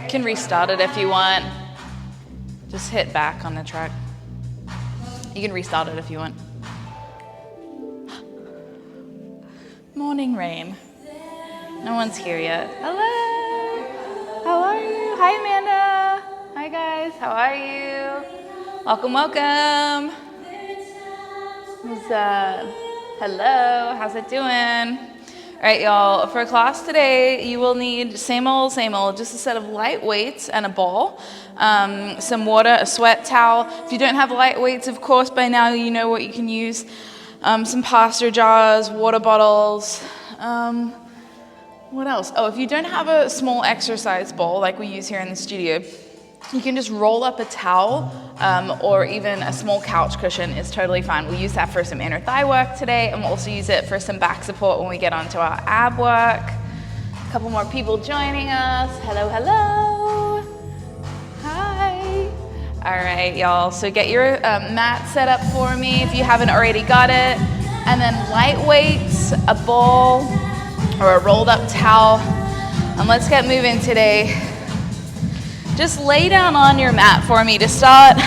You can restart it if you want. Just hit back on the track. You can restart it if you want. Morning rain. No one's here yet. Hello. How are you? Hi, Amanda. Hi, guys. How are you? Welcome, welcome. What's up? Hello. How's it doing? All right, y'all. For class today, you will need same old, just a set of light weights and a ball, some water, a sweat towel. If you don't have light weights, of course, by now you know what you can use. Some pasta jars, water bottles. What else? Oh, if you don't have a small exercise ball like we use here in the studio, you can just roll up a towel or even a small couch cushion is totally fine. We'll use that for some inner thigh work today, and we'll also use it for some back support when we get onto our ab work. A couple more people joining us. Hello, hello. Hi. All right, y'all. So get your mat set up for me if you haven't already got it. And then light weights, a ball, or a rolled up towel. And let's get moving today. Just lay down on your mat for me to start.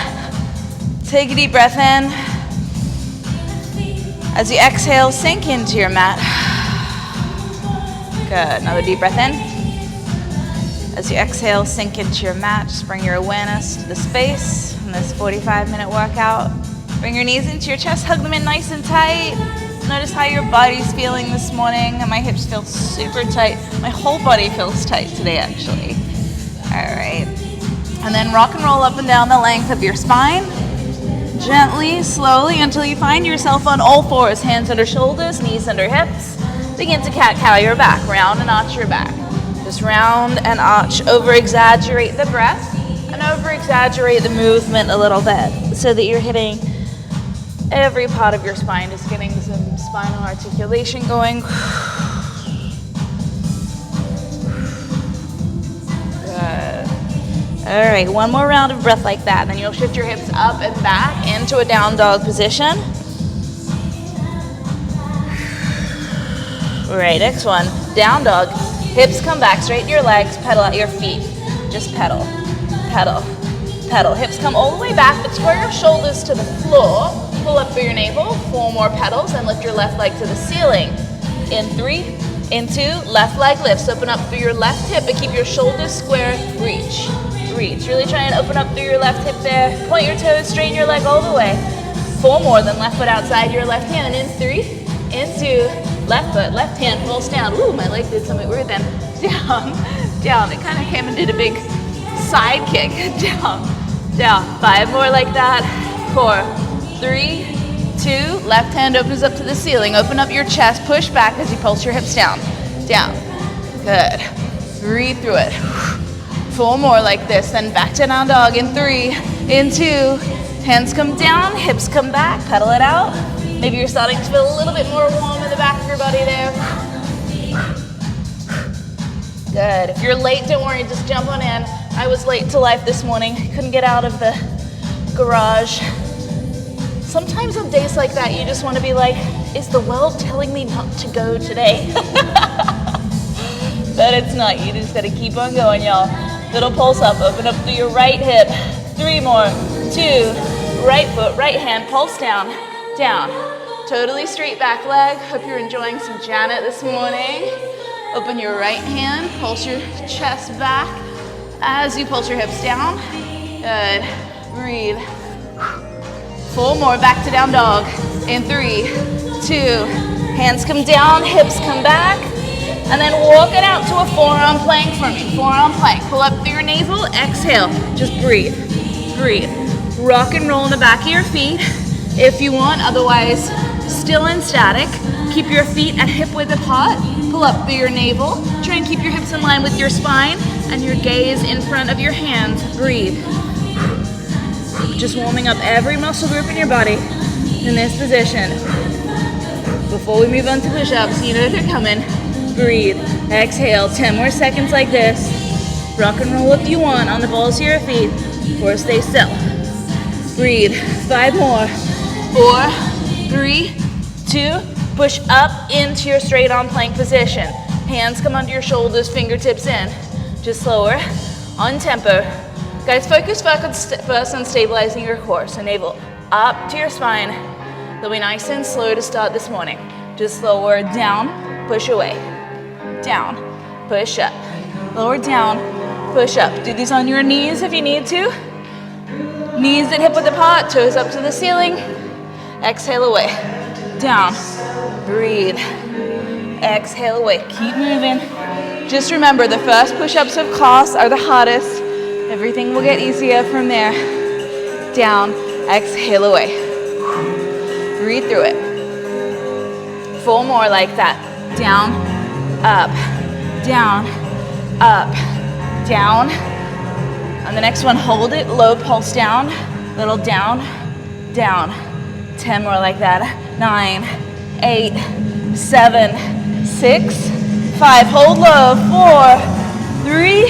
Take a deep breath in. As you exhale, sink into your mat. Good. Another deep breath in. As you exhale, sink into your mat. Just bring your awareness to the space in this 45-minute workout. Bring your knees into your chest. Hug them in nice and tight. Notice how your body's feeling this morning. My hips feel super tight. My whole body feels tight today, actually. All right. And then rock and roll up and down the length of your spine. Gently, slowly, until you find yourself on all fours. Hands under shoulders, knees under hips. Begin to cat-cow your back. Round and arch your back. Just round and arch. Over-exaggerate the breath and over-exaggerate the movement a little bit so that you're hitting every part of your spine. Just getting some spinal articulation going. Good. All right, one more round of breath like that. Then you'll shift your hips up and back into a down dog position. All right, next one, down dog. Hips come back, straighten your legs, pedal at your feet. Just pedal, pedal, pedal. Hips come all the way back, but square your shoulders to the floor. Pull up through your navel, 4 more pedals, and lift your left leg to the ceiling. In 3, in 2, left leg lifts. Open up through your left hip, but keep your shoulders square. Reach, reach. Really try and open up through your left hip there. Point your toes, straighten your leg all the way. 4 more, then left foot outside your left hand. In 3, in 2, left foot, left hand pulls down. Ooh, my leg did something weird then. Down, down. It kind of came and did a big side kick. Down, down. 5 more like that. 4, 3, 2, left hand opens up to the ceiling. Open up your chest, push back as you pulse your hips down. Down. Good. Breathe through it. 4 more like this, then back to down dog in 3, in 2. Hands come down, hips come back, pedal it out. Maybe you're starting to feel a little bit more warm in the back of your body there. Good. If you're late, don't worry, just jump on in. I was late to life this morning. Couldn't get out of the garage. Sometimes on days like that, you just want to be like, is the world telling me not to go today? But it's not. You just got to keep on going, y'all. Little pulse up. Open up through your right hip. 3 more. 2. Right foot, right hand. Pulse down. Down. Totally straight back leg. Hope you're enjoying some Janet this morning. Open your right hand. Pulse your chest back as you pulse your hips down. Good. Breathe. 4 more, back to down dog. In 3, 2, hands come down, hips come back, and then walk it out to a forearm plank for me. Forearm plank, pull up through your navel, exhale, just breathe, breathe. Rock and roll in the back of your feet if you want, otherwise still in static. Keep your feet at hip width apart, pull up through your navel, try and keep your hips in line with your spine, and your gaze in front of your hands, breathe. Just warming up every muscle group in your body in this position. Before we move on to push-ups, you know they're coming. Breathe, exhale, 10 more seconds like this. Rock and roll if you want on the balls of your feet, or stay still. Breathe, 5 more. 4, 3, 2, push up into your straight arm plank position. Hands come under your shoulders, fingertips in. Just slower. on tempo. Guys, focus first on stabilizing your core. So navel up to your spine. They'll be nice and slow to start this morning. Just lower down, push away. Down, push up. Lower down, push up. Do these on your knees if you need to. Knees at hip width apart, toes up to the ceiling. Exhale away. Down, breathe. Exhale away, keep moving. Just remember, the first push-ups of class are the hardest. Everything will get easier from there. Down, exhale away. Breathe through it. 4 more like that. Down, up, down, up, down. On the next one, hold it, low pulse down, little down, down. 10 more like that. 9, 8, 7, 6, 5. Hold low. 4, 3,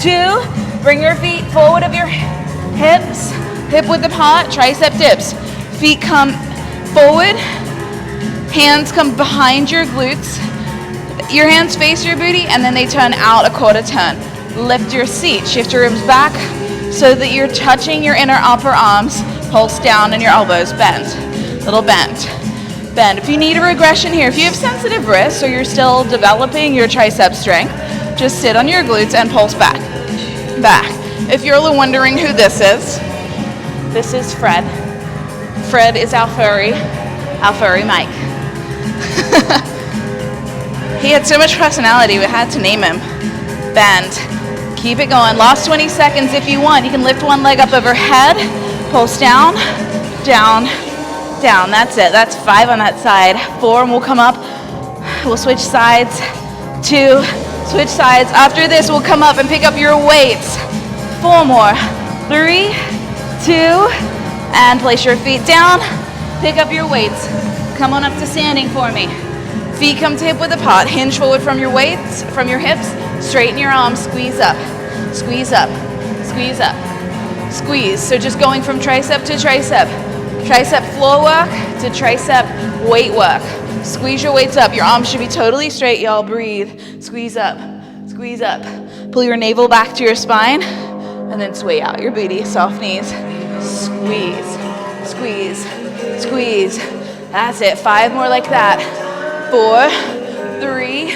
2. Bring your feet forward of your hips, hip width apart, tricep dips. Feet come forward, hands come behind your glutes. Your hands face your booty and then they turn out a quarter turn. Lift your seat, shift your ribs back so that you're touching your inner upper arms. Pulse down and your elbows bend. Little bend. Bend. If you need a regression here, if you have sensitive wrists or you're still developing your tricep strength, just sit on your glutes and pulse back. Back. If you're wondering who this is Fred. Fred is our furry Mike. He had so much personality, we had to name him. Bend. Keep it going. Last 20 seconds if you want. You can lift one leg up overhead, pulse down, down, down. That's it. That's 5 on that side. 4, and we'll come up. We'll switch sides. 2, switch sides. After this, we'll come up and pick up your weights. 4 more. 3, 2, and place your feet down. Pick up your weights. Come on up to standing for me. Feet come to hip width apart. Hinge forward from your weights, from your hips. Straighten your arms. Squeeze up. Squeeze up. Squeeze up. Squeeze. So just going from tricep to tricep. Tricep floor work to tricep weight work. Squeeze your weights up. Your arms should be totally straight, y'all. Breathe. Squeeze up. Squeeze up. Pull your navel back to your spine and then sway out your booty. Soft knees. Squeeze. Squeeze. Squeeze. That's it. 5 more like that. 4, 3,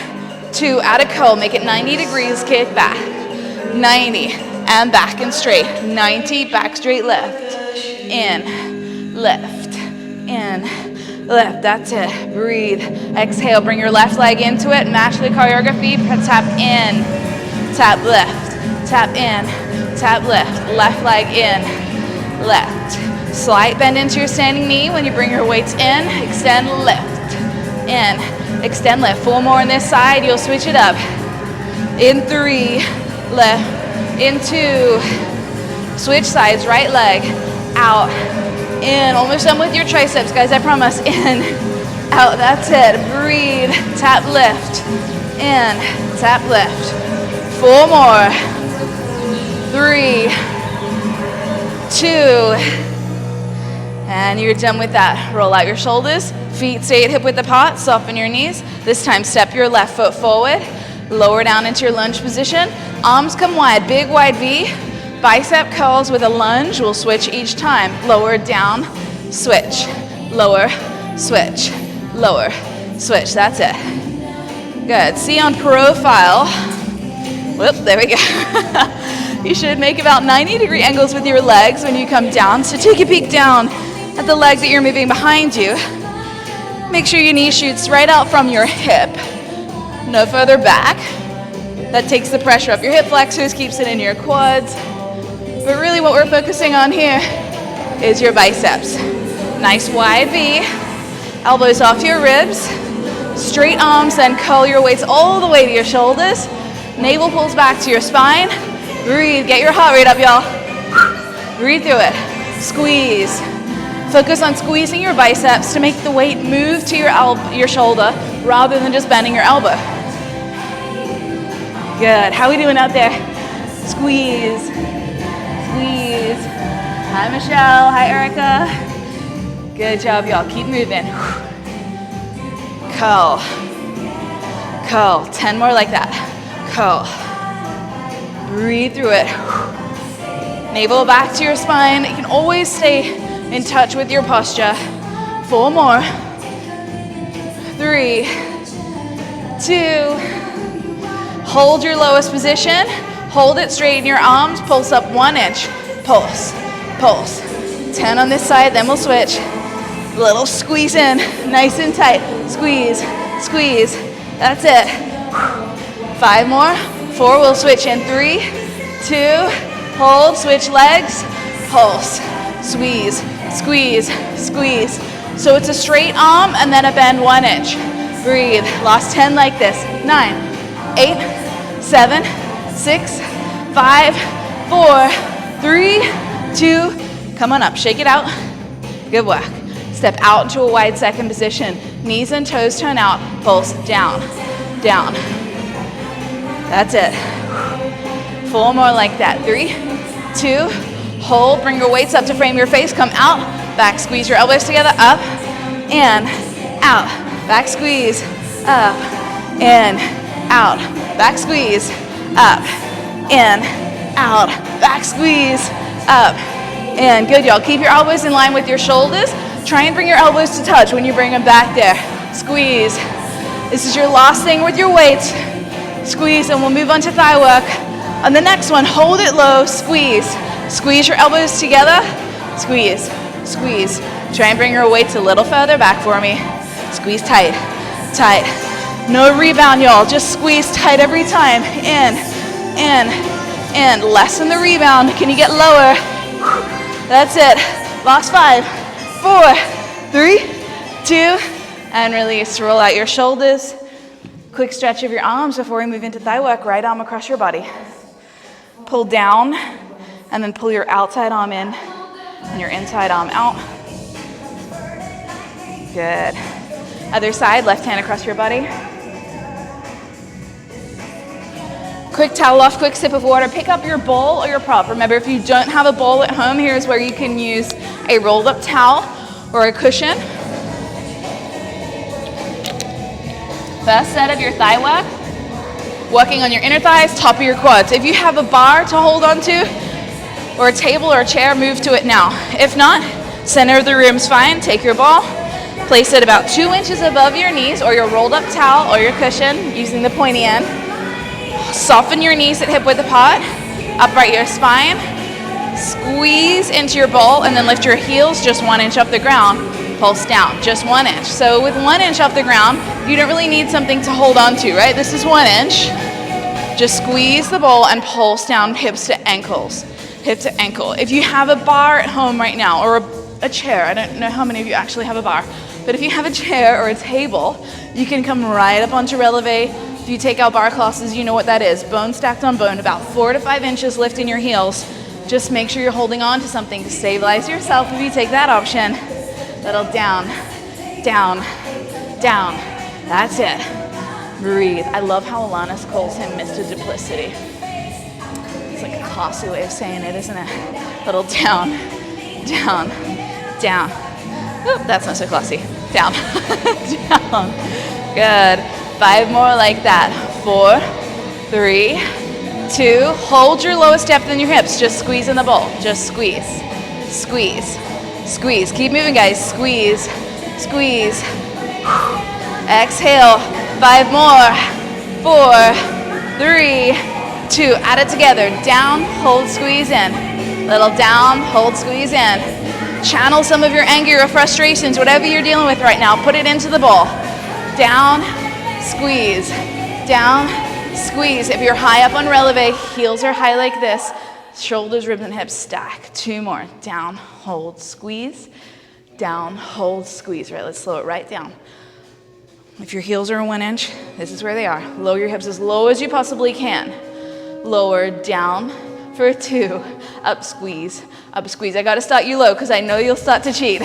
2. Add a curl. Make it 90 degrees. Kick back. 90 and back and straight. 90. Back straight. Left. In. Left. In. Left. That's it. Breathe. Exhale. Bring your left leg into it. Match the choreography. Tap in. Tap left. Tap in. Tap left. Left leg in. Left. Slight bend into your standing knee when you bring your weights in. Extend, lift. In. Extend, lift. 4 more on this side. You'll switch it up. In 3. Left. In 2. Switch sides. Right leg. Out. In. Almost done with your triceps, guys. I promise. In. Out. That's it. Breathe. Tap, lift. In. Tap, lift. 4 more. 3. 2. And you're done with that. Roll out your shoulders. Feet stay at hip width apart. Soften your knees. This time, step your left foot forward. Lower down into your lunge position. Arms come wide. Big wide V. Bicep curls with a lunge. We'll switch each time. Lower, down, switch. Lower, switch. Lower, switch. That's it. Good. See on profile. Whoop, there we go. You should make about 90-degree angles with your legs when you come down. So take a peek down at the leg that you're moving behind you. Make sure your knee shoots right out from your hip. No further back. That takes the pressure off your hip flexors, keeps it in your quads. But really what we're focusing on here is your biceps. Nice wide V. Elbows off your ribs. Straight arms, then curl your weights all the way to your shoulders. Navel pulls back to your spine. Breathe. Get your heart rate up, y'all. Breathe through it. Squeeze. Focus on squeezing your biceps to make the weight move to your shoulder rather than just bending your elbow. Good. How are we doing out there? Squeeze. Squeeze. Hi, Michelle. Hi, Erica. Good job, y'all. Keep moving. Curl. Curl. 10 more like that. Curl. Breathe through it. Navel back to your spine. You can always stay in touch with your posture. 4 more. 3, 2. Hold your lowest position. Hold it, straighten your arms. Pulse up 1 inch. Pulse, pulse. 10 on this side, then we'll switch. Little squeeze in, nice and tight. Squeeze, squeeze. That's it. 5 more. 4, we'll switch in. 3, 2, hold, switch legs. Pulse, squeeze, squeeze, squeeze. So it's a straight arm and then a bend 1 inch. Breathe. Last 10 like this. 9, 8, 7, 6, 5, 4, 3, 2. Come on up. Shake it out. Good work. Step out into a wide second position. Knees and toes turn out. Pulse down, down. That's it. 4 more like that. 3, 2, hold. Bring your weights up to frame your face. Come out. Back, squeeze your elbows together. Up, in, out. Back squeeze. Up, in, out. Back squeeze. Up, in, out. Back squeeze. Up, in. Good, y'all. Keep your elbows in line with your shoulders. Try and bring your elbows to touch when you bring them back there. Squeeze. This is your last thing with your weights. Squeeze, and we'll move on to thigh work. On the next one, hold it low, squeeze. Squeeze your elbows together. Squeeze, squeeze. Try and bring your weights a little further back for me. Squeeze tight, tight. No rebound, y'all. Just squeeze tight every time. In, in. Lessen the rebound. Can you get lower? That's it. Last 5, 4, 3, 2, and release. Roll out your shoulders. Quick stretch of your arms before we move into thigh work. Right arm across your body. Pull down, and then pull your outside arm in, and your inside arm out. Good. Other side, left hand across your body. Quick towel off, quick sip of water. Pick up your bowl or your prop. Remember, if you don't have a bowl at home, here's where you can use a rolled up towel or a cushion. First set of your thigh work, working on your inner thighs, top of your quads. If you have a bar to hold on to, or a table or a chair, move to it now. If not, center of the room's fine. Take your ball, place it about 2 inches above your knees or your rolled up towel or your cushion using the pointy end. Soften your knees at hip width apart, upright your spine, squeeze into your ball, and then lift your heels just 1 inch off the ground. Pulse down, just 1 inch. So with 1 inch off the ground, you don't really need something to hold on to, right? This is 1 inch. Just squeeze the ball and pulse down, hips to ankles, hip to ankle. If you have a bar at home right now, or a chair, I don't know how many of you actually have a bar, but if you have a chair or a table, you can come right up onto releve. If you take out bar classes, you know what that is. Bone stacked on bone, about 4 to 5 inches lift in your heels. Just make sure you're holding on to something to stabilize yourself if you take that option. Little down, down, down. That's it. Breathe. I love how Alanis calls him Mr. Duplicity. It's like a classy way of saying it, isn't it? Little down, down, down. Oop, that's not so classy. Down, down. Good. 5 more like that. 4, 3, 2. Hold your lowest depth in your hips. Just squeeze in the bowl. Just squeeze, squeeze, squeeze. Keep moving, guys. Squeeze, squeeze. Exhale. 5 more. 4, 3, 2. Add it together. Down, hold, squeeze in. Little down, hold, squeeze in. Channel some of your anger or frustrations, whatever you're dealing with right now. Put it into the bowl. Down, squeeze. Down, squeeze. If you're high up on releve, heels are high like this. Shoulders, ribs, and hips stack. 2 more. Down, hold, squeeze. Down, hold, squeeze. Right, let's slow it right down. If your heels are 1 inch, this is where they are. Lower your hips as low as you possibly can. Lower, down for 2. Up, squeeze. Up, squeeze. I gotta start you low because I know you'll start to cheat.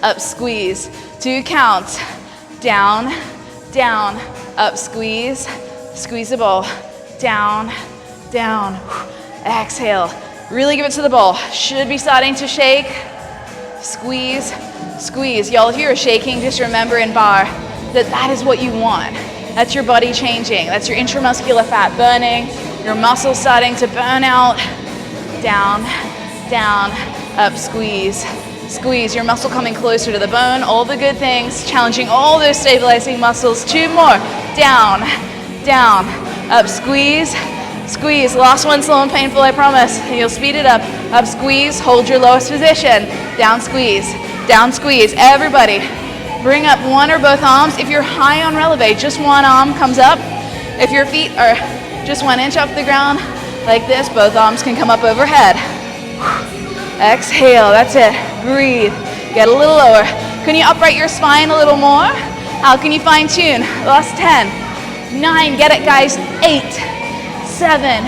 Up, squeeze. 2 counts. Down, down. Up, squeeze. Squeeze the ball. Down, down. Exhale. Really give it to the ball. Should be starting to shake. Squeeze, squeeze. Y'all, if you're shaking, just remember in bar that that is what you want. That's your body changing. That's your intramuscular fat burning. Your muscles starting to burn out. Down, down, up, squeeze, squeeze. Your muscle coming closer to the bone, all the good things, challenging all those stabilizing muscles. 2 more, down, down, up, squeeze, squeeze. Last one, slow and painful, I promise. And you'll speed it up. Up, squeeze, hold your lowest position. Down, squeeze, down, squeeze. Everybody, bring up one or both arms. If you're high on releve, just one arm comes up. If your feet are just 1 inch off the ground, like this, both arms can come up overhead. Exhale, that's it. Breathe, get a little lower. Can you upright your spine a little more? How can you fine tune? Last 10, 9, get it guys. 8, 7,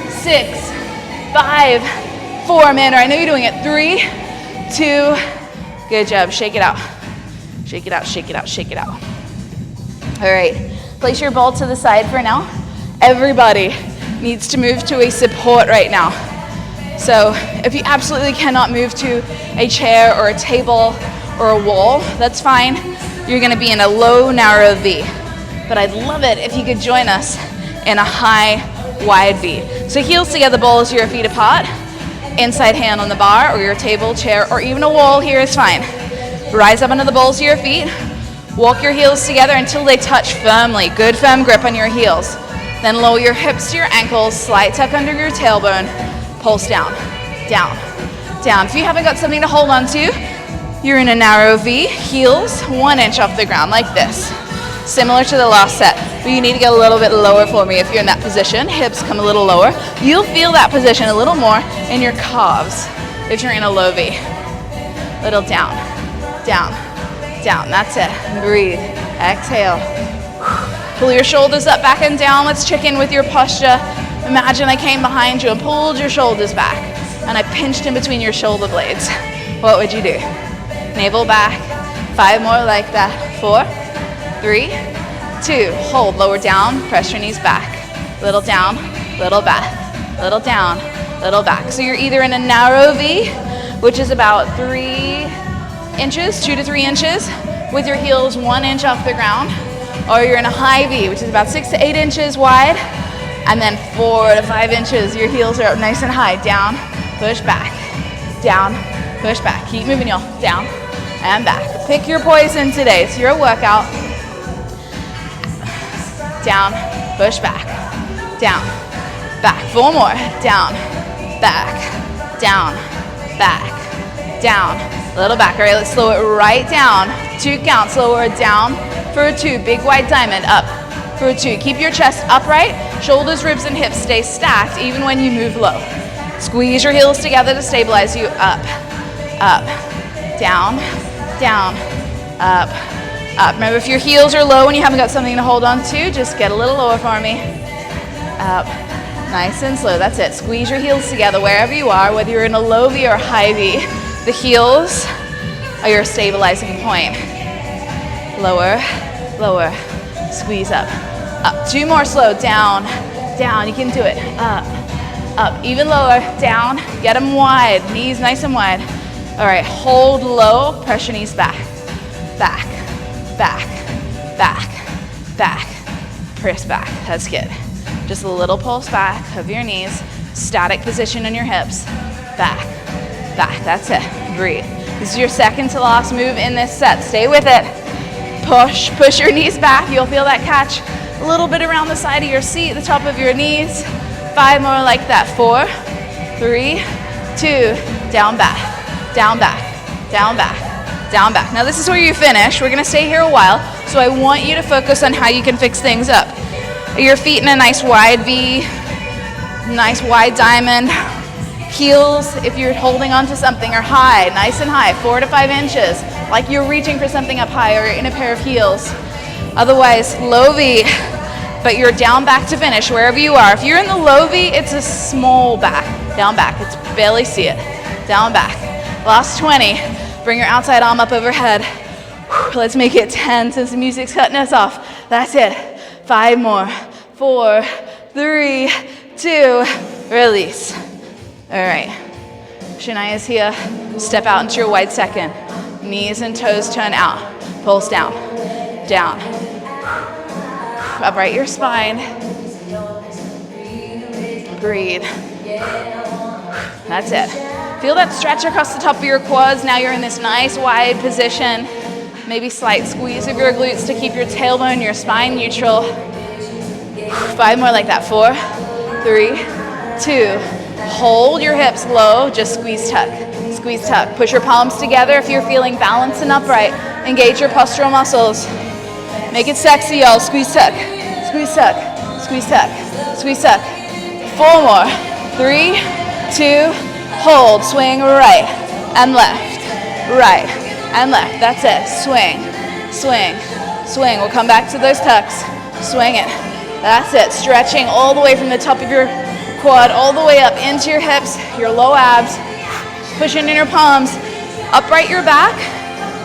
6, 5, 4, Amanda, I know you're doing it. 3, 2, good job, shake it out. Shake it out, shake it out, shake it out. All right, place your ball to the side for now. Everybody needs to move to a support right now. So if you absolutely cannot move to a chair or a table or a wall, that's fine. You're gonna be in a low, narrow V. But I'd love it if you could join us in a high, wide V. So heels together, balls your feet apart. Inside hand on the bar or your table, chair, or even a wall here is fine. Rise up under the balls of your feet. Walk your heels together until they touch firmly. Good firm grip on your heels. Then lower your hips to your ankles, slight tuck under your tailbone, pulse down, down, down. If you haven't got something to hold on to, you're in a narrow V, heels 1 inch off the ground like this. Similar to the last set, but you need to get a little bit lower for me if you're in that position. Hips come a little lower. You'll feel that position a little more in your calves if you're in a low V. Little down, down, down, that's it. Breathe, exhale. Pull your shoulders up, back and down. Let's check in with your posture. Imagine I came behind you and pulled your shoulders back and I pinched in between your shoulder blades. What would you do? Navel back. 5 more like that. 4, 3, 2. Hold, lower down, press your knees back. Little down, little back. Little down, little back. So you're either in a narrow V, which is about 3 inches, 2 to 3 inches, with your heels 1 inch off the ground, or you're in a high V, which is about 6 to 8 inches wide, and then 4 to 5 inches, your heels are up nice and high. Down, push back, down, push back. Keep moving, y'all. Down and back. Pick your poison today. It's your workout. Down, push back, down, back. 4 more. Down, back, down, back, down. A little back. All right, let's slow it right down. 2 counts. Lower it down for a 2. Big wide diamond. Up for a 2. Keep your chest upright. Shoulders, ribs, and hips stay stacked even when you move low. Squeeze your heels together to stabilize you. Up, up, down, down, up, up. Remember, if your heels are low and you haven't got something to hold on to, just get a little lower for me. Up, nice and slow. That's it. Squeeze your heels together wherever you are, whether you're in a low V or a high V. The heels are your stabilizing point. Lower, lower, squeeze up, up. 2 more slow, down, down. You can do it. Up, up, even lower, down. Get them wide, knees nice and wide. All right, hold low, press your knees back, back, back, back, back. Press back, that's good. Just a little pulse back of your knees, static position in your hips, back, back, that's it. Breathe. This is your second to last move in this set. Stay with it. Push your knees back. You'll feel that catch a little bit around the side of your seat, the top of your knees. 5 more like that. 4, 3, 2, down, back, down, back, down, back, down, back. Now this is where you finish. We're gonna stay here a while, so I want you to focus on how you can fix things up. Are your feet in a nice wide V, nice wide diamond? Heels, if you're holding onto something, are high, nice and high, 4 to 5 inches, like you're reaching for something up high or you're in a pair of heels. Otherwise, low V, but you're down back to finish wherever you are. If you're in the low V, it's a small back, down back. It's barely see it, down back. Last 20, bring your outside arm up overhead. Let's make it 10 since the music's cutting us off. That's it. 5 more, 4, 3, 2, release. All right, Shania's here. Step out into your wide second. Knees and toes turn out. Pulse down, down. Upright your spine. Breathe. That's it. Feel that stretch across the top of your quads. Now you're in this nice wide position. Maybe slight squeeze of your glutes to keep your tailbone, your spine neutral. 5 more like that. 4, 3, 2. Hold your hips low. Just squeeze, tuck. Squeeze, tuck. Push your palms together if you're feeling balanced and upright. Engage your postural muscles. Make it sexy, y'all. Squeeze, tuck. Squeeze, tuck. Squeeze, tuck. Squeeze, tuck. 4 more. 3, 2, hold. Swing right and left. Right and left. That's it. Swing, swing, swing. We'll come back to those tucks. Swing it. That's it. Stretching all the way from the top of your quad all the way up into your hips, your low abs. Pushing in your palms. Upright your back.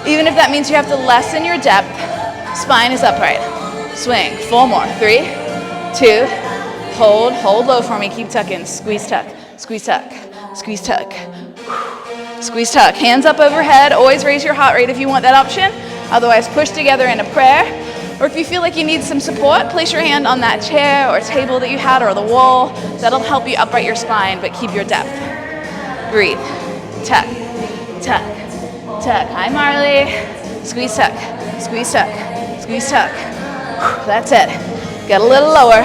Even if that means you have to lessen your depth, spine is upright. Swing. 4 more. 3, 2, hold. Hold low for me. Keep tucking. Squeeze, tuck. Squeeze, tuck. Squeeze, tuck. Squeeze, tuck. Hands up overhead. Always raise your heart rate if you want that option. Otherwise, push together in a prayer. Or if you feel like you need some support, place your hand on that chair or table that you had or the wall. That'll help you upright your spine, but keep your depth. Breathe. Tuck. Tuck. Tuck. Hi, Marley. Squeeze, tuck. Squeeze, tuck. Squeeze, tuck. That's it. Get a little lower.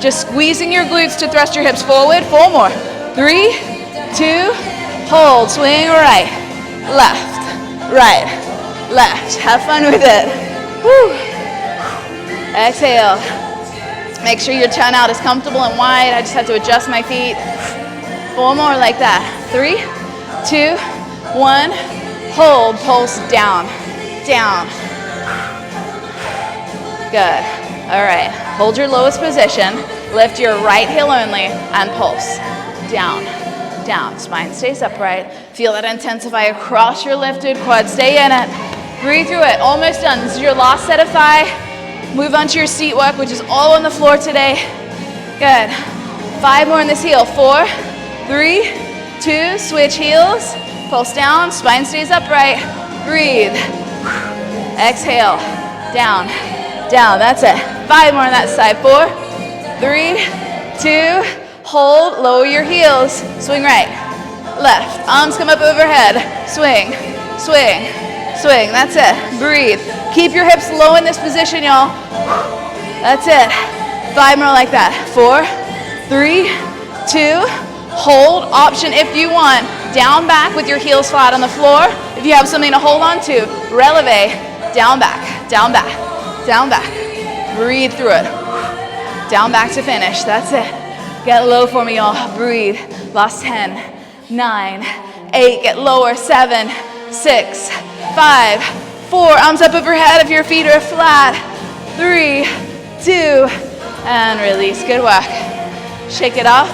Just squeezing your glutes to thrust your hips forward. 4 more. 3, 2, hold. Swing right, left, right, left. Have fun with it. Woo. Exhale. Make sure your turnout is comfortable and wide. I just have to adjust my feet. 4 more like that. 3, 2, 1. Hold. Pulse down, down. Good. All right. Hold your lowest position. Lift your right heel only and pulse. Down, down. Spine stays upright. Feel that intensify across your lifted quad. Stay in it. Breathe through it. Almost done. This is your last set of thigh. Move on to your seat work, which is all on the floor today. Good. 5 more in this heel. 4, 3, 2. Switch heels. Pulse down. Spine stays upright. Breathe. Exhale. Down, down. That's it. 5 more on that side. 4, 3, 2. Hold, lower your heels. Swing right, left. Arms come up overhead. Swing, swing, swing. That's it. Breathe. Keep your hips low in this position, y'all. That's it. 5 more like that. 4, 3, 2. Hold. Option if you want. Down back with your heels flat on the floor. If you have something to hold on to, releve. Down back, down back, down back. Breathe through it. Down back to finish. That's it. Get low for me, y'all. Breathe. Last 10, 9, 8. Get lower. 7, 6, 5, 4. Arms up overhead if your feet are flat. 3, 2, and release. Good work. Shake it off.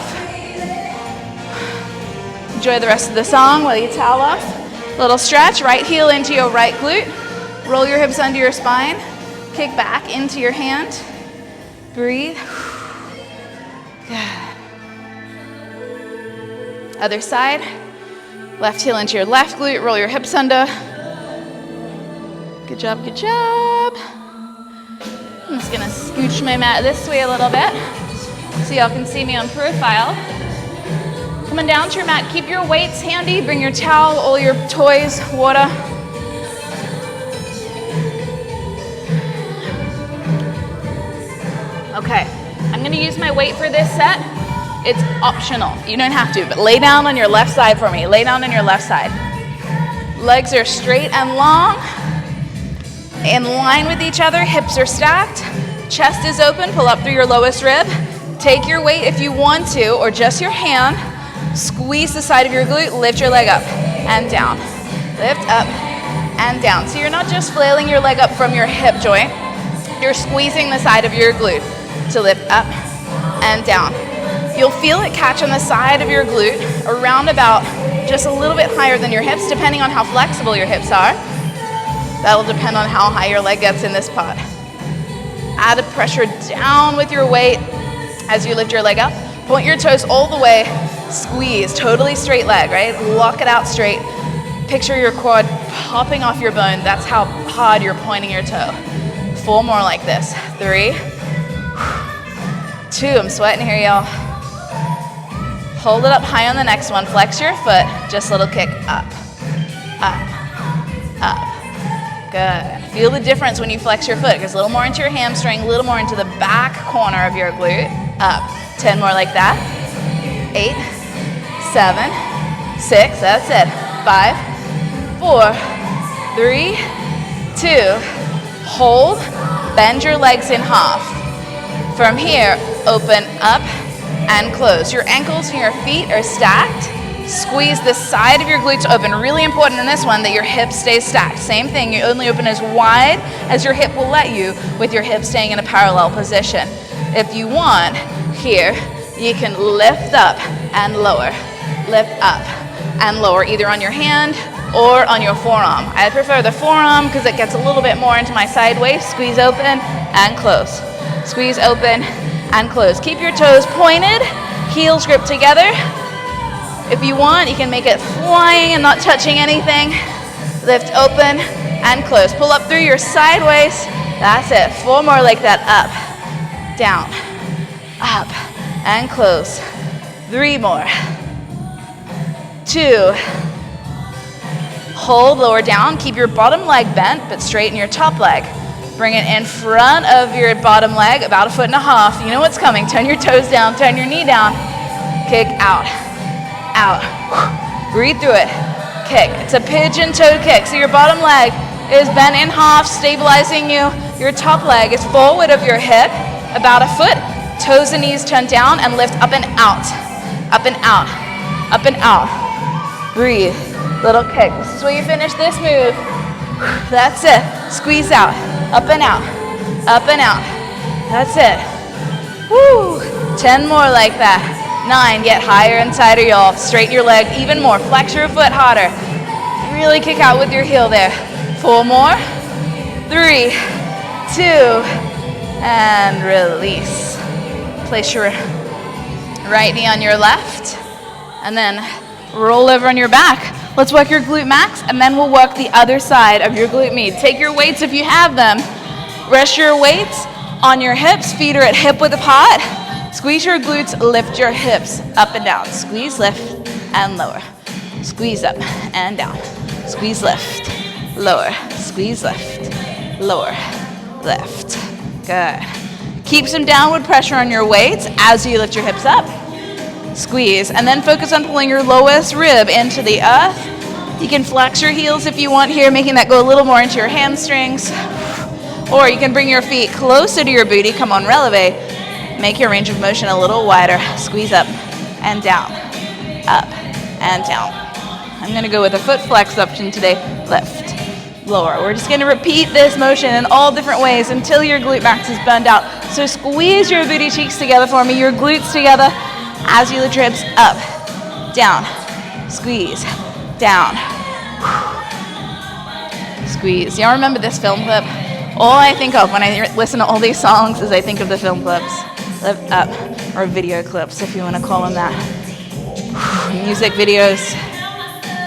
Enjoy the rest of the song while you towel off. Little stretch. Right heel into your right glute. Roll your hips under your spine. Kick back into your hand. Breathe. Good. Other side. Left heel into your left glute. Roll your hips under. Good job, good job. I'm just gonna scooch my mat this way a little bit so y'all can see me on profile. Coming down to your mat, keep your weights handy. Bring your towel, all your toys, water. Okay, I'm gonna use my weight for this set. It's optional, you don't have to, but lay down on your left side for me. Lay down on your left side. Legs are straight and long, in line with each other, hips are stacked, chest is open, pull up through your lowest rib. Take your weight if you want to, or just your hand, squeeze the side of your glute, lift your leg up and down. Lift up and down. So you're not just flailing your leg up from your hip joint, you're squeezing the side of your glute to lift up and down. You'll feel it catch on the side of your glute, around about just a little bit higher than your hips, depending on how flexible your hips are. That'll depend on how high your leg gets in this pod. Add a pressure down with your weight as you lift your leg up. Point your toes all the way, squeeze, totally straight leg, right? Lock it out straight. Picture your quad popping off your bone. That's how hard you're pointing your toe. 4 more like this. 3, 2, I'm sweating here, y'all. Hold it up high on the next one. Flex your foot. Just a little kick up, up, up. Good. Feel the difference when you flex your foot. It goes a little more into your hamstring, a little more into the back corner of your glute. Up. 10 more like that. 8, 7, 6. That's it. 5, 4, 3, 2. Hold. Bend your legs in half. From here, open up and close. Your ankles and your feet are stacked. Squeeze the side of your glutes open. Really important in this one that your hips stay stacked. Same thing, you only open as wide as your hip will let you with your hips staying in a parallel position. If you want, here, you can lift up and lower. Lift up and lower, either on your hand or on your forearm. I prefer the forearm because it gets a little bit more into my side waist. Squeeze open and close. Squeeze open and close. Keep your toes pointed, heels grip together. If you want, you can make it flying and not touching anything. Lift open and close. Pull up through your side waist. That's it. 4 more like that. Up, down, up, and close. 3 more. 2. Hold, lower down. Keep your bottom leg bent, but straighten your top leg. Bring it in front of your bottom leg, about 1.5 feet. You know what's coming. Turn your toes down, turn your knee down. Kick out, out. Breathe through it. Kick. It's a pigeon toe kick. So your bottom leg is bent in half, stabilizing you. Your top leg is forward of your hip, about 1 foot. Toes and knees turn down and lift up and out. Up and out. Up and out. Breathe. Little kick. This is where you finish this move. That's it. Squeeze out. Up and out. Up and out. That's it. Woo. 10 more like that. 9. Get higher and tighter, y'all. Straighten your leg even more. Flex your foot harder. Really kick out with your heel there. 4 more. 3, 2, and release. Place your right knee on your left, and then roll over on your back. Let's work your glute max, and then we'll work the other side of your glute med. Take your weights if you have them. Rest your weights on your hips. Feet are at hip width apart. Squeeze your glutes, lift your hips up and down. Squeeze, lift, and lower. Squeeze up and down. Squeeze, lift, lower. Squeeze, lift, lower, lift. Good. Keep some downward pressure on your weights as you lift your hips up. Squeeze, and then focus on pulling your lowest rib into the earth. You can flex your heels if you want here, making that go a little more into your hamstrings. Or you can bring your feet closer to your booty. Come on, releve. Make your range of motion a little wider. Squeeze up and down, up and down. I'm gonna go with a foot flex option today. Lift, lower. We're just gonna repeat this motion in all different ways until your glute max is burned out. So squeeze your booty cheeks together for me, your glutes together as you lift your hips up, down, squeeze, down, squeeze. Y'all remember this film clip? All I think of when I listen to all these songs is I think of the film clips. Lift up, or video clips if you want to call them that. Music videos.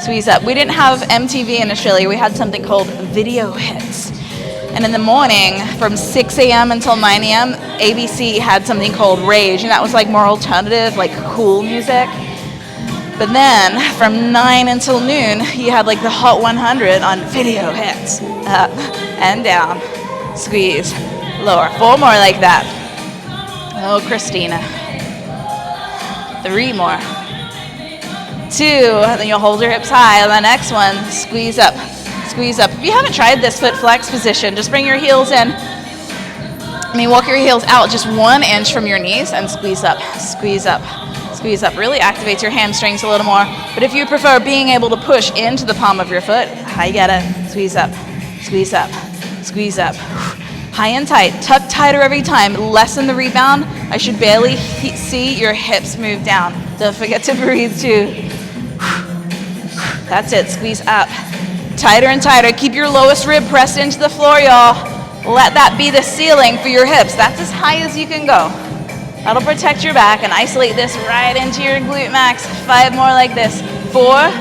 Squeeze up. We didn't have MTV in Australia. We had something called video hits. And in the morning, from 6 a.m. until 9 a.m., ABC had something called Rage, and that was like more alternative, like cool music. But then, from 9 until noon, you had like the Hot 100 on video hits. Up and down, squeeze, lower. 4 more like that. Oh, Christina. 3 more. 2, then you'll hold your hips high. On the next one, squeeze up, squeeze up. If you haven't tried this foot flex position, just bring your heels in. Walk your heels out just 1 inch from your knees and squeeze up, squeeze up, squeeze up. Really activates your hamstrings a little more. But if you prefer being able to push into the palm of your foot, I get it. Squeeze up, squeeze up, squeeze up. High and tight. Tuck tighter every time. Lessen the rebound. I should barely see your hips move down. Don't forget to breathe too. That's it. Squeeze up. Tighter and tighter. Keep your lowest rib pressed into the floor, y'all. Let that be the ceiling for your hips. That's as high as you can go. That'll protect your back and isolate this right into your glute max. 5 more like this. 4,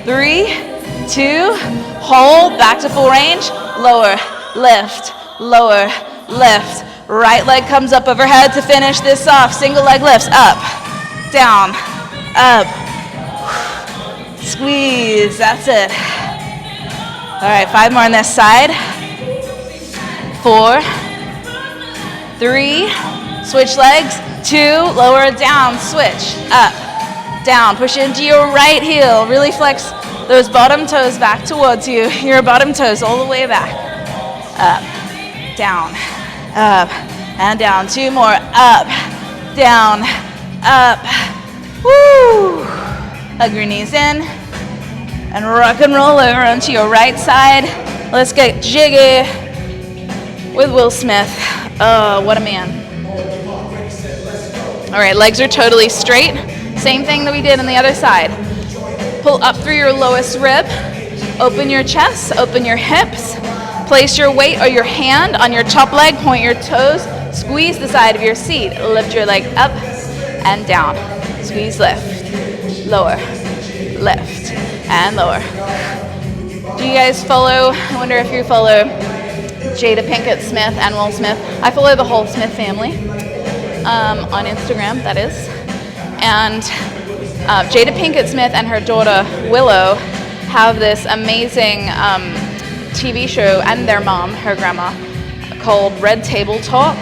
3, 2, hold. Back to full range. Lower, lift, lower, lift. Right leg comes up overhead to finish this off. Single leg lifts. Up, down, up. Squeeze, that's it. All right, 5 more on this side. 4, 3, switch legs, 2, lower down, switch, up, down. Push into your right heel. Really flex those bottom toes back towards you. Your bottom toes all the way back. Up, down, up, and down. 2 more, up, down, up. Woo! Hug your knees in and rock and roll over onto your right side. Let's get jiggy with Will Smith. Oh, what a man. All right, legs are totally straight. Same thing that we did on the other side. Pull up through your lowest rib. Open your chest, open your hips. Place your weight or your hand on your top leg, point your toes, squeeze the side of your seat. Lift your leg up and down. Squeeze, lift, lower, lift, and lower. Do you guys follow, I wonder if you follow Jada Pinkett Smith and Will Smith. I follow the whole Smith family on Instagram, that is. And Jada Pinkett Smith and her daughter Willow have this amazing TV show, and their mom, her grandma, called Red Table Talk.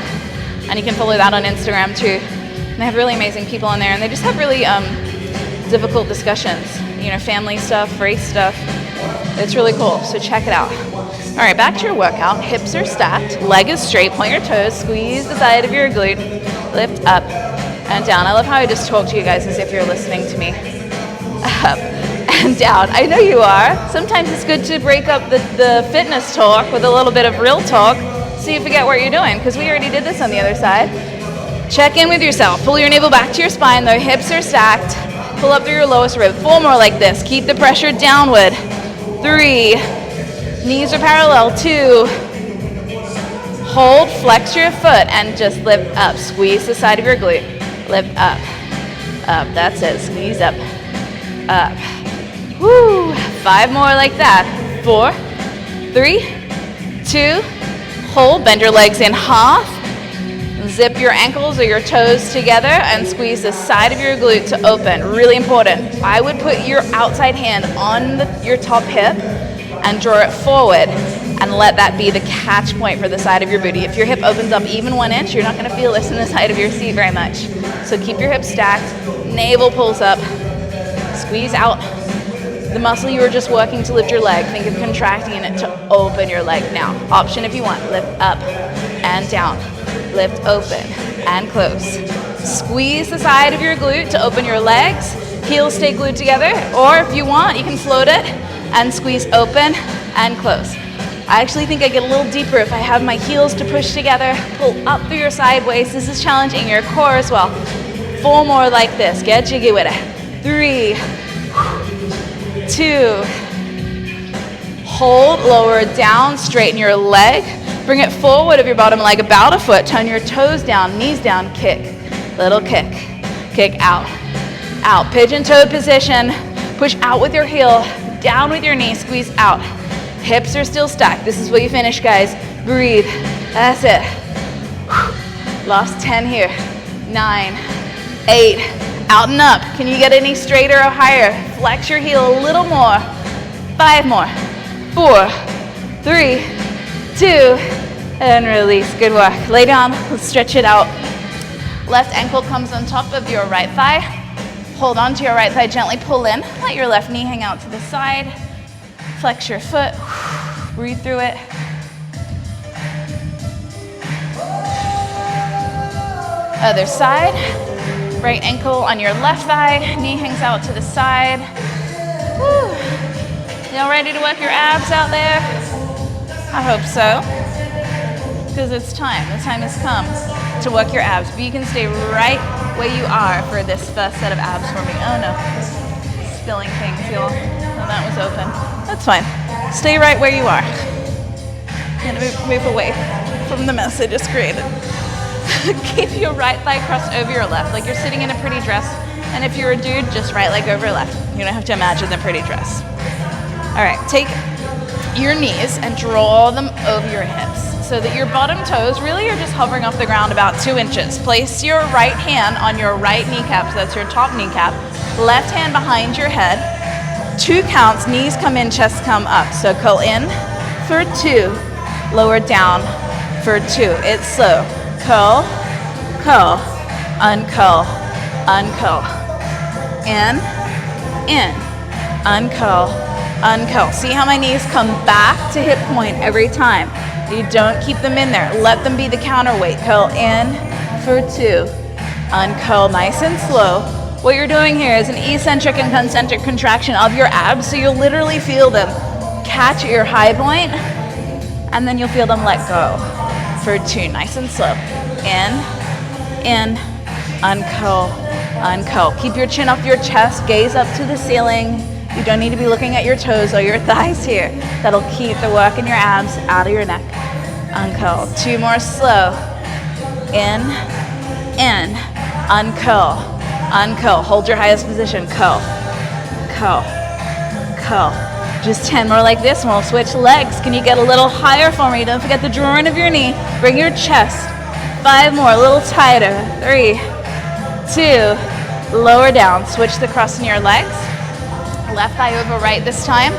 And you can follow that on Instagram too. And they have really amazing people on there, and they just have really difficult discussions, you know, family stuff, race stuff. It's really cool, so check it out. All right, back to your workout. Hips are stacked, leg is straight, point your toes, squeeze the side of your glute, lift up and down. I love how I just talk to you guys as if you're listening to me. Up and down. I know you are. Sometimes it's good to break up the fitness talk with a little bit of real talk so you forget what you're doing, because we already did this on the other side. Check in with yourself. Pull your navel back to your spine, though. Hips are stacked. Pull up through your lowest rib. 4 more like this. Keep the pressure downward. 3. Knees are parallel. 2. Hold, flex your foot, and just lift up. Squeeze the side of your glute. Lift up. Up. That's it. Squeeze up. Up. Woo. 5 more like that. 4. 3. 2. Hold. Bend your legs in half. Zip your ankles or your toes together and squeeze the side of your glute to open. Really important. I would put your outside hand on your top hip and draw it forward and let that be the catch point for the side of your booty. If your hip opens up even 1 inch, you're not going to feel this in the side of your seat very much. So keep your hips stacked, navel pulls up, squeeze out the muscle you were just working to lift your leg. Think of contracting it to open your leg now. Option if you want, lift up and down. Lift open and close. Squeeze the side of your glute to open your legs. Heels stay glued together, or if you want, you can float it and squeeze open and close. I actually think I get a little deeper if I have my heels to push together. Pull up through your side waist. This is challenging your core as well. 4 more like this. Get jiggy with it. 3, 2. Hold, lower down, straighten your leg. Bring it forward of your bottom leg about a foot. Turn your toes down, knees down, kick. Little kick. Kick out. Out. Pigeon-toed position. Push out with your heel. Down with your knee. Squeeze out. Hips are still stacked. This is where you finish, guys. Breathe. That's it. Last 10 here. 9, 8. Out and up. Can you get any straighter or higher? Flex your heel a little more. 5 more. 4, 3, 2, and release. Good work. Lay down. Let's stretch it out. Left ankle comes on top of your right thigh. Hold on to your right thigh. Gently pull in. Let your left knee hang out to the side. Flex your foot. Breathe through it. Other side. Right ankle on your left thigh. Knee hangs out to the side. Woo. Y'all ready to work your abs out there? I hope so, because it's time. The time has come to work your abs. But you can stay right where you are for this first set of abs for me. Oh no, spilling things, y'all. Oh, that was open. That's fine. Stay right where you are. I'm gonna move away from the mess I just created. Keep your right thigh crossed over your left, like you're sitting in a pretty dress. And if you're a dude, just right leg over left. You don't have to imagine the pretty dress. All right, take your knees and draw them over your hips. so that your bottom toes really are just hovering off the ground about 2 inches. Place your right hand on your right kneecap, so that's your top kneecap. Left hand behind your head. 2 counts, knees come in, chest come up. So curl in for 2, lower down for 2. It's slow. Curl, curl, uncurl, uncurl. In, uncurl, uncurl. See how my knees come back to hip point every time. You don't keep them in there. Let them be the counterweight. Curl in for 2. Uncurl nice and slow. What you're doing here is an eccentric and concentric contraction of your abs, so you'll literally feel them catch at your high point, and then you'll feel them let go for 2. Nice and slow. In, uncurl, uncurl. Keep your chin off your chest, gaze up to the ceiling. You don't need to be looking at your toes or your thighs here. That'll keep the work in your abs out of your neck. Uncurl. 2 more slow. In, uncurl, uncurl. Hold your highest position. Curl, curl, curl. Just 10 more like this, and we'll switch legs. Can you get a little higher for me? Don't forget the drawing of your knee. Bring your chest. 5 more, a little tighter. 3, 2, lower down. Switch the cross in your legs. Left thigh over right this time.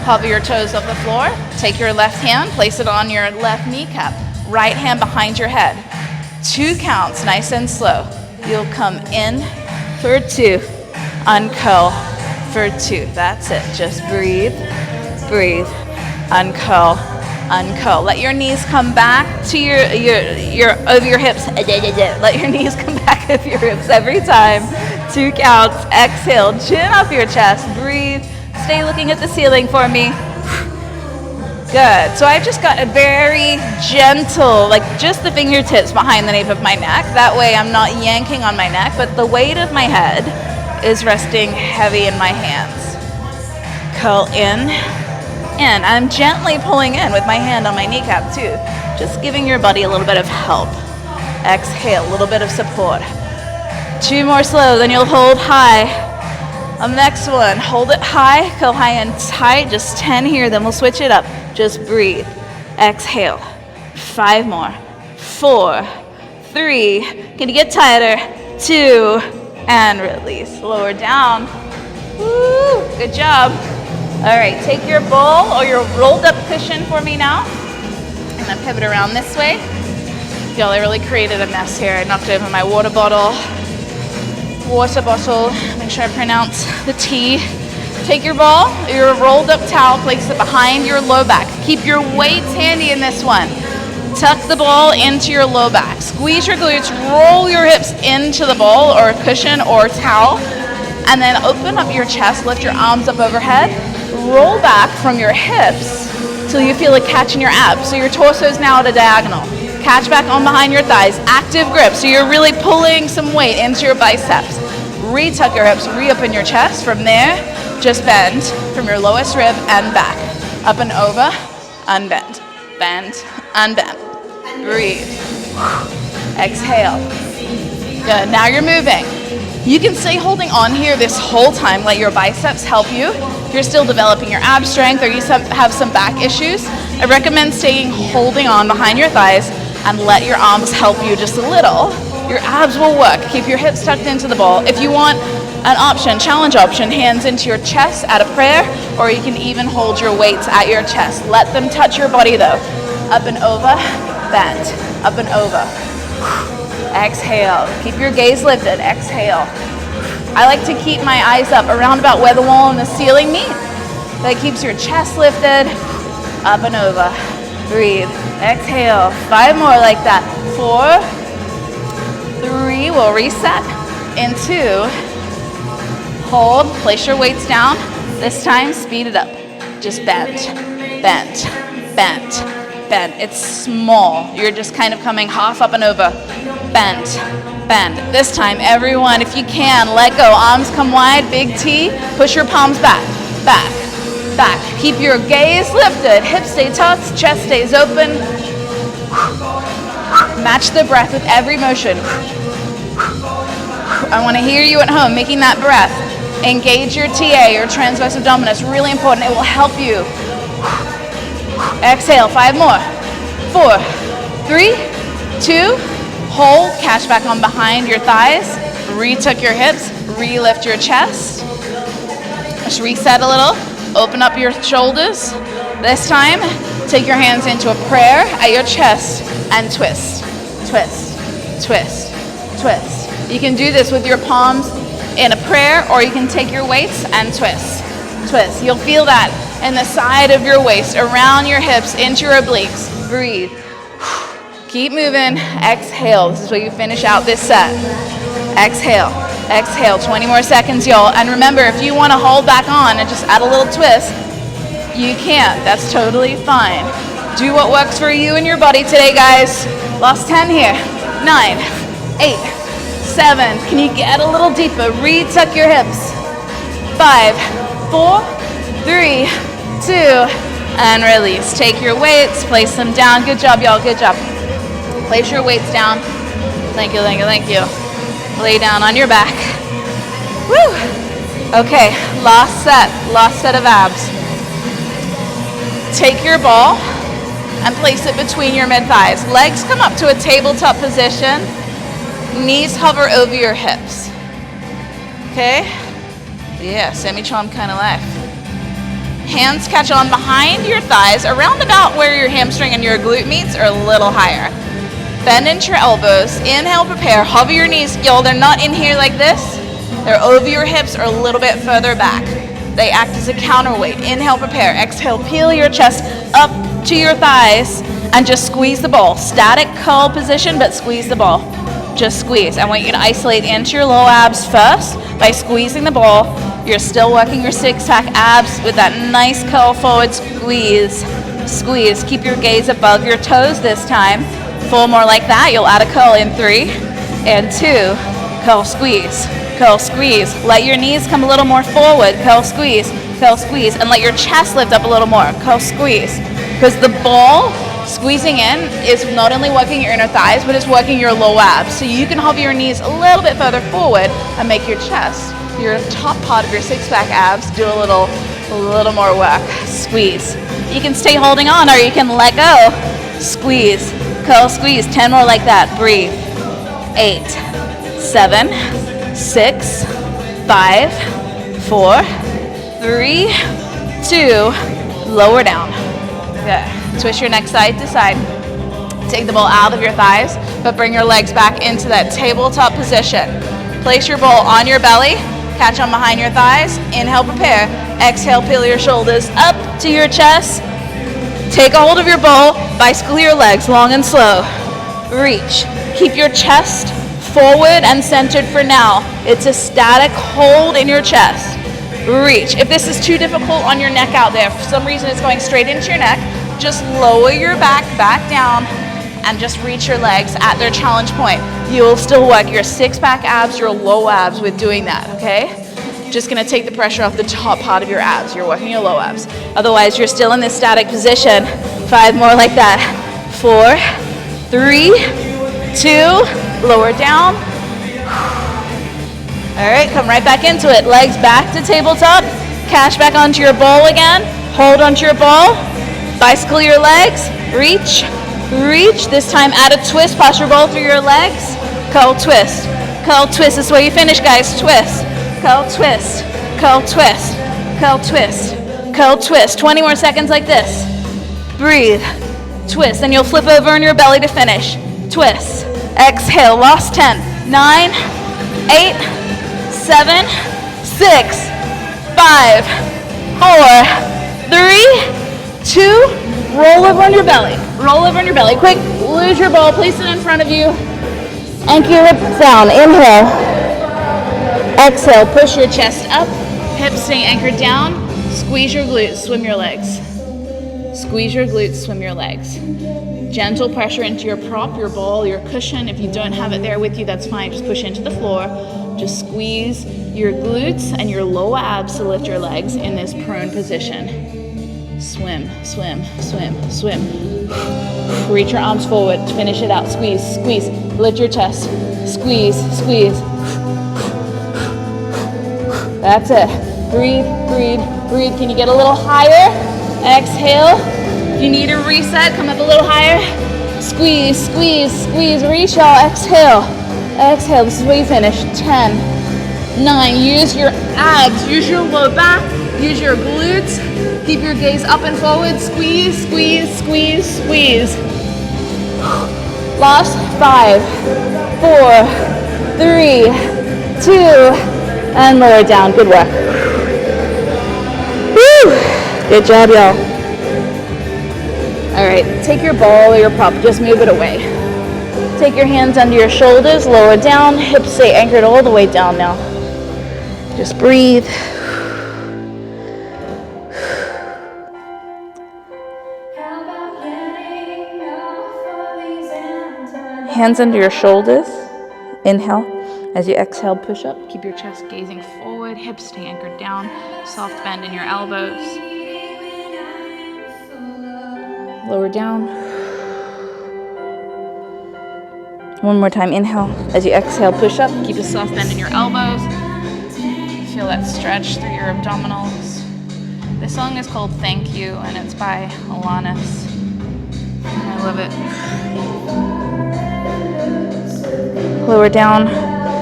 Hover your toes off the floor. Take your left hand, place it on your left kneecap. Right hand behind your head. 2 counts, nice and slow. You'll come in for 2. Uncurl for 2. That's it. Just breathe, breathe. Uncurl, uncurl. Let your knees come back to your over your hips. Let your knees come back over your hips every time. 2 counts. Exhale. Chin up your chest. Breathe. Stay looking at the ceiling for me. Good. So I've just got a very gentle, like just the fingertips behind the nape of my neck. That way I'm not yanking on my neck, but the weight of my head is resting heavy in my hands. Curl in. I'm gently pulling in with my hand on my kneecap too. Just giving your body a little bit of help. Exhale, a little bit of support. 2 more slow, then you'll hold high. On the next one, hold it high, curl high and tight. Just 10 here, then we'll switch it up. Just breathe. Exhale. 5 more. 4, 3. Can you get tighter? 2, and release. Lower down. Woo, good job. All right, take your ball or your rolled up cushion for me now. And then pivot around this way. Y'all, I really created a mess here. I knocked over my water bottle. Make sure I pronounce the T. Take your ball, your rolled up towel, place it behind your low back. Keep your weights handy in this one. Tuck the ball into your low back. Squeeze your glutes, roll your hips into the ball or cushion or towel, and then open up your chest, lift your arms up overhead, roll back from your hips till you feel a catch in your abs. So your torso is now at a diagonal. Catch back on behind your thighs, active grip, so you're really pulling some weight into your biceps. Retuck your hips, reopen your chest. From there, just bend from your lowest rib and back. Up and over, unbend, bend, unbend. Breathe. Exhale. Good, now you're moving. You can stay holding on here this whole time, let your biceps help you. If you're still developing your ab strength or you have some back issues, I recommend holding on behind your thighs and let your arms help you just a little. Your abs will work. Keep your hips tucked into the ball. If you want an option, challenge option, hands into your chest at a prayer, or you can even hold your weights at your chest. Let them touch your body though. Up and over, bend, up and over. Exhale, keep your gaze lifted, exhale. I like to keep my eyes up around about where the wall and the ceiling meet. That keeps your chest lifted, up and over. Breathe, exhale, 5 more like that. 4, 3, we'll reset. In 2, hold, place your weights down. This time, speed it up. Just bend, bend, bend, bend. It's small. You're just kind of coming half up and over. Bend, bend. This time, everyone, if you can, let go. Arms come wide, big T. Push your palms back, back, back. Keep your gaze lifted. Hips stay tucked, chest stays open. Match the breath with every motion. I want to hear you at home making that breath. Engage your TA, your transverse abdominis. Really important. It will help you. Exhale. 5 more. 4, 3, 2, hold, catch back on behind your thighs, retuck your hips, re-lift your chest. Just reset a little, open up your shoulders. This time, take your hands into a prayer at your chest and twist, twist, twist, twist. You can do this with your palms in a prayer, or you can take your weights and twist, twist. You'll feel that in the side of your waist, around your hips, into your obliques. Breathe. Keep moving. Exhale. This is where you finish out this set. Exhale. Exhale. 20 more seconds, y'all. And remember, if you want to hold back on and just add a little twist, you can't. That's totally fine. Do what works for you and your body today, guys. Lost 10 here. 9, 8, 7. Can you get a little deeper? Retuck your hips. 5, 4, 3, 2, and release. Take your weights, place them down. Good job, y'all. Good job. Place your weights down. Thank you, thank you, thank you. Lay down on your back. Woo! Okay, last set of abs. Take your ball and place it between your mid-thighs. Legs come up to a tabletop position. Knees hover over your hips. Okay? Yeah, semi-charm kind of life. Hands catch on behind your thighs, around about where your hamstring and your glute meets, or a little higher. Bend into your elbows. Inhale, prepare. Hover your knees. Y'all, they're not in here like this. They're over your hips or a little bit further back. They act as a counterweight. Inhale, prepare. Exhale, peel your chest up to your thighs and just squeeze the ball. Static curl position, but squeeze the ball. Just squeeze. I want you to isolate into your low abs first by squeezing the ball. You're still working your six-pack abs with that nice curl forward squeeze. Squeeze. Keep your gaze above your toes this time. 4 more like that. You'll add a curl in 3 and 2. Curl, squeeze. Curl, squeeze. Let your knees come a little more forward. Curl, squeeze. Curl, squeeze. And let your chest lift up a little more. Curl, squeeze. Because the ball squeezing in is not only working your inner thighs, but it's working your low abs. So you can hover your knees a little bit further forward and make your chest, your top part of your six-pack abs, do a little more work. Squeeze. You can stay holding on, or you can let go. Squeeze. Curl, squeeze. 10 more like that. Breathe. 8, 7, 6, 5, 4, 3, 2. Lower down. Good. Twist your neck side to side. Take the ball out of your thighs, but bring your legs back into that tabletop position. Place your ball on your belly. Catch on behind your thighs. Inhale, prepare. Exhale, peel your shoulders up to your chest. Take a hold of your ball. Bicycle your legs long and slow. Reach. Keep your chest forward and centered for now. It's a static hold in your chest. Reach. If this is too difficult on your neck out there, for some reason it's going straight into your neck, just lower your back down and just reach your legs at their challenge point. You'll still work your six-pack abs, your low abs with doing that, okay? Just gonna take the pressure off the top part of your abs. You're working your low abs. Otherwise, you're still in this static position. 5 more like that. 4, 3, 2, lower down. All right, come right back into it. Legs back to tabletop. Catch back onto your ball again. Hold onto your ball. Bicycle your legs. Reach, reach. This time add a twist. Pass your ball through your legs. Curl, twist. Curl, twist. This is where you finish, guys. Twist. Curl, twist. Curl, twist. Curl, twist. Curl, twist. 20 more seconds like this. Breathe. Twist. Then you'll flip over on your belly to finish. Twist. Exhale. Last 10. 9, 8, 7, 6, 5, 4, 3, 2, roll over on your belly. Roll over on your belly. Quick, lose your ball, place it in front of you. Anchor your hips down. Inhale. Exhale, push your chest up. Hips stay anchored down. Squeeze your glutes, swim your legs. Squeeze your glutes, swim your legs. Gentle pressure into your prop, your ball, your cushion. If you don't have it there with you, that's fine. Just push into the floor. Just squeeze your glutes and your low abs to lift your legs in this prone position. Swim, swim, swim, swim. Reach your arms forward. Finish it out. Squeeze, squeeze. Lift your chest. Squeeze, squeeze. That's it. Breathe, breathe, breathe. Can you get a little higher? Exhale. If you need a reset, come up a little higher. Squeeze, squeeze, squeeze. Reach, y'all. Exhale. Exhale. This is where you finish. 10, 9. Use your abs. Use your low back. Use your glutes. Keep your gaze up and forward. Squeeze, squeeze, squeeze, squeeze. Last 5, 4, 3, 2, and lower down. Good work. Woo! Good job, y'all. All right, take your ball or your prop, just move it away. Take your hands under your shoulders, lower down, hips stay anchored all the way down now. Just breathe. Hands under your shoulders. Inhale. As you exhale, push up. Keep your chest gazing forward. Hips stay anchored down. Soft bend in your elbows. Lower down. One more time. Inhale. As you exhale, push up. Keep a soft bend in your elbows. Feel that stretch through your abdominals. This song is called Thank You, and it's by Alanis. I love it. Lower down.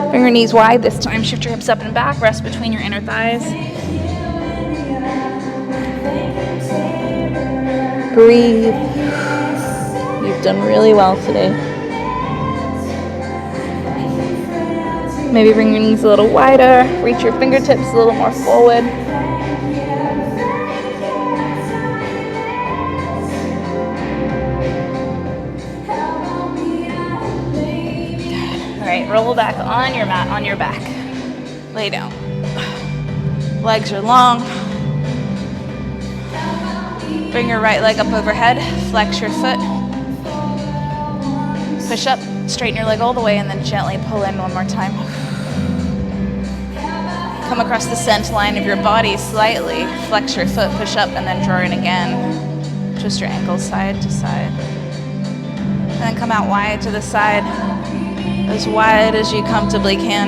Bring your knees wide this time. Shift your hips up and back. Rest between your inner thighs. Breathe. You've done really well today. Maybe bring your knees a little wider. Reach your fingertips a little more forward. Roll back on your mat, on your back. Lay down. Legs are long. Bring your right leg up overhead. Flex your foot. Push up. Straighten your leg all the way and then gently pull in one more time. Come across the center line of your body slightly. Flex your foot, push up, and then draw in again. Twist your ankles side to side. And then come out wide to the side. As wide as you comfortably can.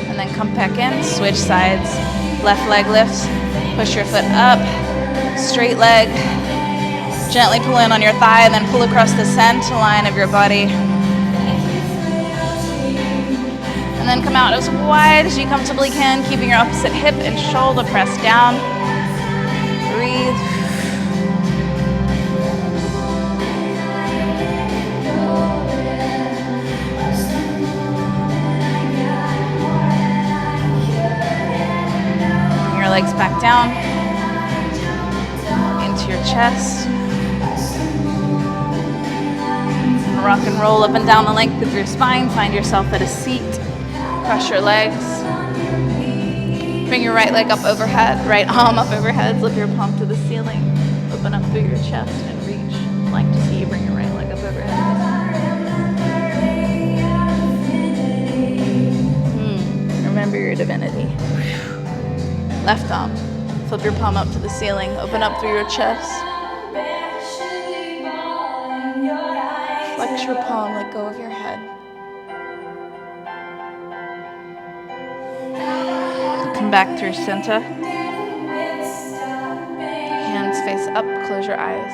And then come back in, switch sides. Left leg lifts, push your foot up, straight leg. Gently pull in on your thigh and then pull across the center line of your body. And then come out as wide as you comfortably can, keeping your opposite hip and shoulder pressed down. Breathe. Legs back down into your chest. Rock and roll up and down the length of your spine. Find yourself at a seat. Cross your legs. Bring your right leg up overhead, right arm up overhead. Lift your palm to the ceiling. Open up through your chest and reach. I'd like to see you bring your right leg up overhead. Remember your divinity. Left arm, flip your palm up to the ceiling, open up through your chest. Flex your palm, let go of your head. Come back through center. Hands face up, close your eyes.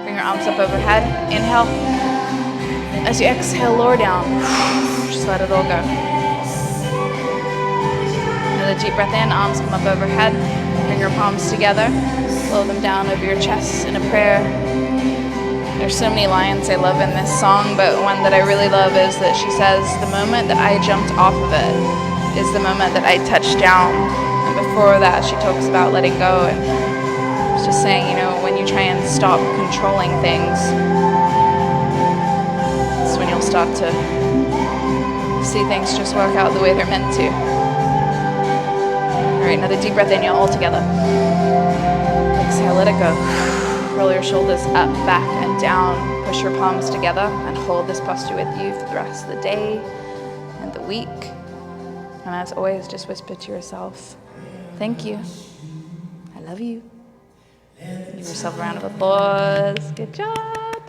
Bring your arms up overhead, inhale. As you exhale, lower down. Just let it all go. A deep breath in, arms come up overhead. Bring your palms together. Flow them down over your chest in a prayer. There's so many lines I love in this song, but one that I really love is that she says, the moment that I jumped off of it is the moment that I touched down. And before that, she talks about letting go. And it's just saying, you know, when you try and stop controlling things, it's when you'll start to see things just work out the way they're meant to. All right, another deep breath in, y'all, all together. Exhale, let it go. Roll your shoulders up, back, and down. Push your palms together and hold this posture with you for the rest of the day and the week. And as always, just whisper to yourself, thank you. I love you. Give yourself a round of applause. Good job.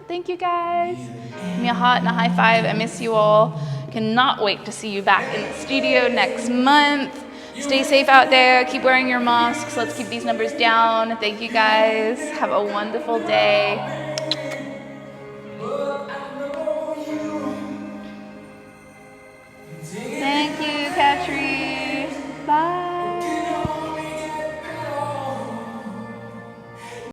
Thank you, guys. Give me a heart and a high five. I miss you all. Cannot wait to see you back in the studio next month. Stay safe out there. Keep wearing your masks. Let's keep these numbers down. Thank you guys. Have a wonderful day. Dig